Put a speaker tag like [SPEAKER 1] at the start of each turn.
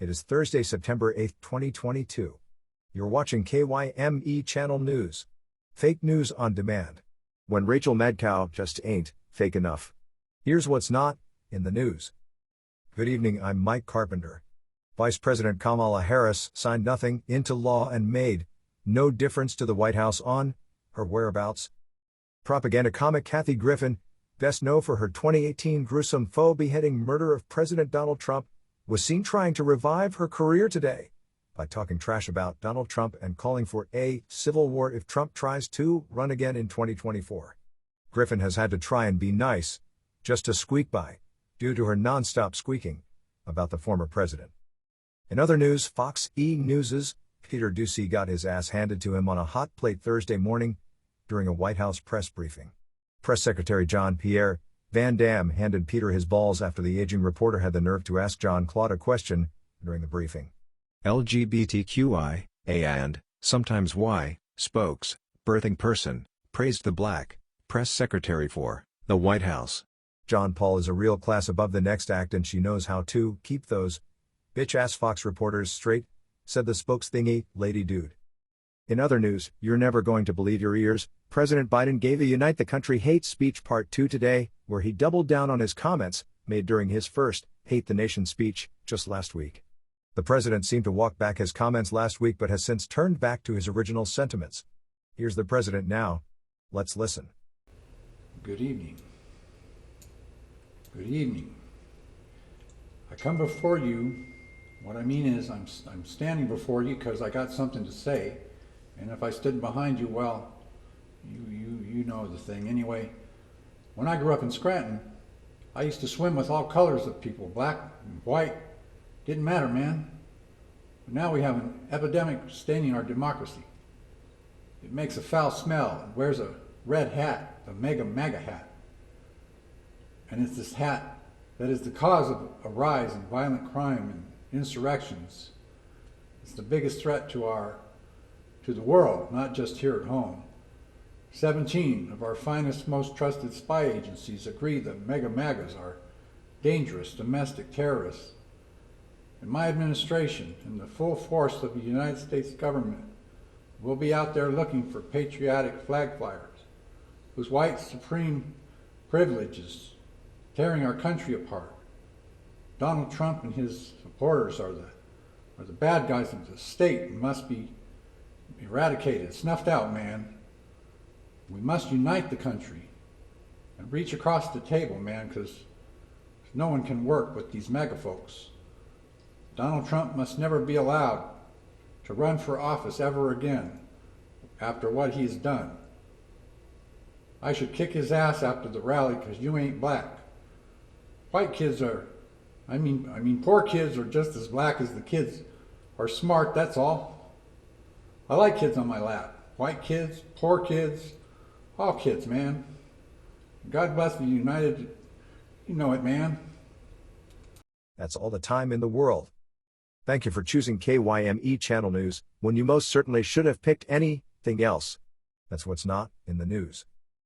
[SPEAKER 1] It is Thursday, September 8, 2022. You're watching KYME Channel News. Fake news on demand. When Rachel Madcow just ain't fake enough. Here's what's not in the news. Good evening, I'm Mike Carpenter. Vice President Kamala Harris signed nothing into law and made no difference to the White House on her whereabouts. Propaganda comic Kathy Griffin, best known for her 2018 gruesome faux beheading murder of President Donald Trump, was seen trying to revive her career today by talking trash about Donald Trump and calling for a civil war if Trump tries to run again in 2024. Griffin has had to try and be nice, just to squeak by, due to her non-stop squeaking about the former president. In other news, Fox News's Peter Doocy got his ass handed to him on a hot plate Thursday morning during a White House press briefing. Press Secretary John Pierre Van Dam handed Peter his balls after the aging reporter had the nerve to ask John Claude a question during the briefing.
[SPEAKER 2] LGBTQI, A and, sometimes Y, spokes, birthing person, praised the black press secretary for the White House.
[SPEAKER 1] John Paul is a real class above the next act and she knows how to keep those bitch-ass Fox reporters straight, said the spokes-thingy lady dude. In other news, you're never going to believe your ears. President Biden gave a Unite the Country Hate Speech Part 2 today, where he doubled down on his comments made during his first Hate the Nation speech just last week. The president seemed to walk back his comments last week but has since turned back to his original sentiments. Here's the president now. Let's listen.
[SPEAKER 3] Good evening. Good evening. I come before you. What I mean is I'm standing before you because I got something to say. And if I stood behind you, well, you know the thing. Anyway, when I grew up in Scranton, I used to swim with all colors of people, black and white. Didn't matter, man. But now we have an epidemic staining our democracy. It makes a foul smell and wears a red hat, the MEGAMAGA hat. And it's this hat that is the cause of a rise in violent crime and insurrections. It's the biggest threat to the world, not just here at home. 17 of our finest, most trusted spy agencies agree that MEGAMAGAs are dangerous domestic terrorists. And my administration and the full force of the United States government will be out there looking for patriotic flag flyers whose white supreme privilege is tearing our country apart. Donald Trump and his supporters are the bad guys of the state and must be eradicated, snuffed out, man. We must unite the country and reach across the table, man, because no one can work with these mega folks. Donald Trump must never be allowed to run for office ever again after what he's done. I should kick his ass after the rally because you ain't black. White kids are, I mean poor kids are just as black as the kids are smart, that's all. I like kids on my lap. White kids, poor kids, all kids, man. God bless the United, you know it, man.
[SPEAKER 1] That's all the time in the world. Thank you for choosing KYME Channel News when you most certainly should have picked anything else. That's what's not in the news.